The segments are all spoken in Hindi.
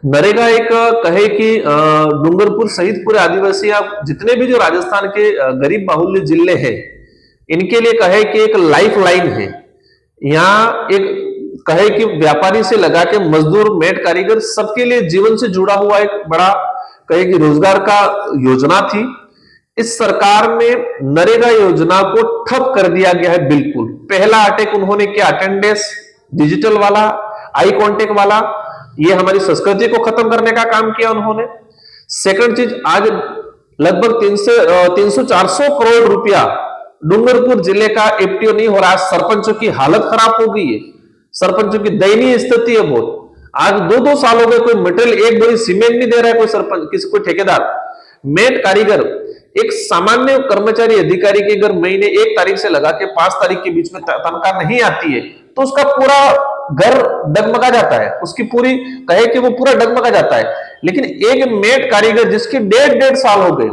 नरेगा एक कहे कि डूंगरपुर सहित पूरे आदिवासी या जितने भी जो राजस्थान के गरीब बाहुल्य जिले हैं, इनके लिए कहे कि एक लाइफ लाइन है। यहाँ एक कहे कि व्यापारी से लगा के मजदूर, मेट कारीगर, सबके लिए जीवन से जुड़ा हुआ एक बड़ा कहे कि रोजगार का योजना थी। इस सरकार में नरेगा योजना को ठप कर दिया गया है। बिल्कुल पहला अटैक उन्होंने किया अटेंडेंस डिजिटल वाला, आई कांटेक्ट वाला, ये हमारी संस्कृति को खत्म करने का काम किया उन्होंने। सेकंड चीज, आज लगभग 300-400 करोड़ रुपया डूंगरपुर जिले का एफटीओ नहीं हो रहा। सरपंचों की हालत खराब हो गई है, सरपंचों की दयनीय स्थिति है बहुत। आज 2-2 साल हो गए, कोई मटेरियल, एक बोरी सीमेंट नहीं दे रहा है कोई सरपंच, किसी कोई ठेकेदार। मेट कारीगर, एक सामान्य कर्मचारी अधिकारी की अगर महीने 1 तारीख से लगा के 5 तारीख के बीच में तनख्वाह नहीं आती है तो उसका पूरा घर डगमगा जाता है, उसकी पूरी कहे कि वो पूरा डगमगा जाता है। लेकिन एक मेट कारीगर जिसकी 1.5 साल हो गए,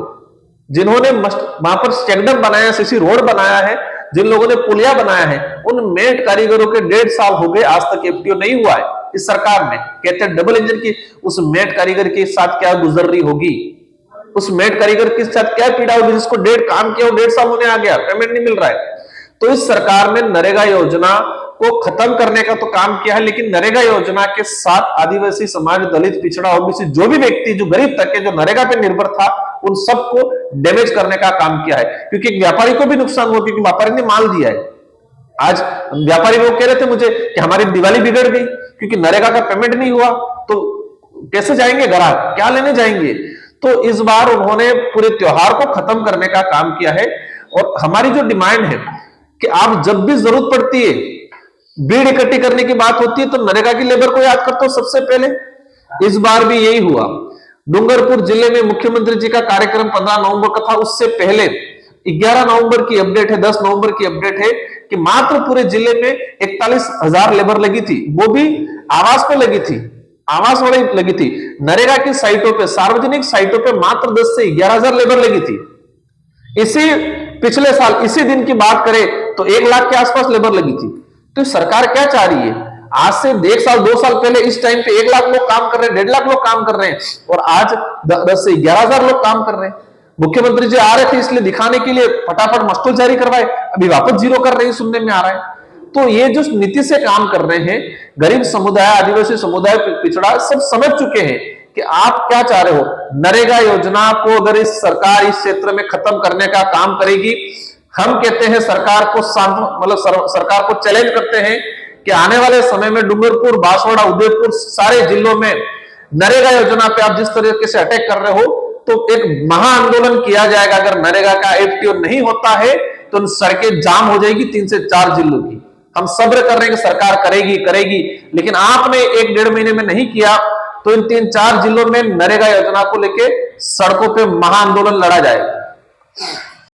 जिन्होंने वहां पर चेकडम बनाया, सीसी रोड बनाया है, जिन लोगों ने पुलिया बनाया है, उन मेट कारीगरों के 1.5 साल हो गए, आज तक एफटीओ नहीं हुआ है इस सरकार में। कहते हैं डबल इंजन की उस मेट कारीगर के साथ क्या गुजर रही होगी, उस मेट कारीगर के साथ क्या पीड़ा होगी जिसको काम किया 1.5 साल होने आ गया, पेमेंट नहीं मिल रहा है। तो इस सरकार ने नरेगा योजना को खत्म करने का तो काम किया है, लेकिन नरेगा योजना के साथ आदिवासी समाज, दलित, पिछड़ा, ओबीसी, जो भी व्यक्ति जो गरीब तक के जो नरेगा पे निर्भर था, उन सबको डैमेज करने का काम किया है। क्योंकि एक व्यापारी को भी नुकसान हुआ, क्योंकि व्यापारी ने माल दिया है। आज व्यापारी लोग कह रहे थे मुझे कि हमारी दिवाली बिगड़ गई क्योंकि नरेगा का पेमेंट नहीं हुआ, तो कैसे जाएंगे ग्राहक, क्या लेने जाएंगे। तो इस बार उन्होंने पूरे त्योहार को खत्म करने का काम किया है। और हमारी जो डिमांड है कि आप जब भी जरूरत पड़ती है, भीड़ इकट्ठी करने की बात होती है, तो नरेगा की लेबर को याद करते हो सबसे पहले। इस बार भी यही हुआ। डूंगरपुर जिले में मुख्यमंत्री जी का कार्यक्रम 15 नवंबर का था, उससे पहले 11 नवंबर की अपडेट है, 10 नवंबर की अपडेट है कि मात्र पूरे जिले में 41,000 लेबर लगी थी, वो भी आवास पे लगी थी, आवास वाली लगी थी। नरेगा की साइटों पे, सार्वजनिक साइटों पे मात्र 10 से 11,000 लेबर लगी थी। इसी पिछले साल इसी दिन की बात करें तो 1 लाख के आसपास लेबर लगी थी। तो सरकार क्या चाह रही है, आज से 1 साल 2 साल पहले इस टाइम पे 1 लाख लोग काम कर रहे हैं, 1.5 लाख लोग काम कर रहे हैं, और आज 10 से 11,000 लोग काम कर रहे हैं। मुख्यमंत्री जी आ रहे थे इसलिए दिखाने के लिए फटाफट मस्तूल जारी करवाए, अभी वापस जीरो कर रहे हैं, सुनने में आ रहा है। तो ये जो नीति से काम कर रहे हैं, गरीब समुदाय, आदिवासी समुदाय, पिछड़ा, सब समझ चुके हैं कि आप क्या चाह रहे हो। नरेगा योजना को अगर इस सरकार इस क्षेत्र में खत्म करने का काम करेगी, हम कहते हैं सरकार को सरकार को चैलेंज करते हैं कि आने वाले समय में डूंगरपुर, बांसवाड़ा, उदयपुर, सारे जिलों में नरेगा योजना पे आप जिस तरीके से अटैक कर रहे हो, तो एक महा आंदोलन किया जाएगा। अगर नरेगा का एफटीओ नहीं होता है तो सड़कें जाम हो जाएगी 3 से 4 जिलों की। हम सब्र कर रहे हैं कि सरकार करेगी, लेकिन आपने 1-1.5 महीने में नहीं किया, तो इन 3-4 जिलों में नरेगा योजना को लेकर सड़कों पे महा आंदोलन लड़ा जाएगा।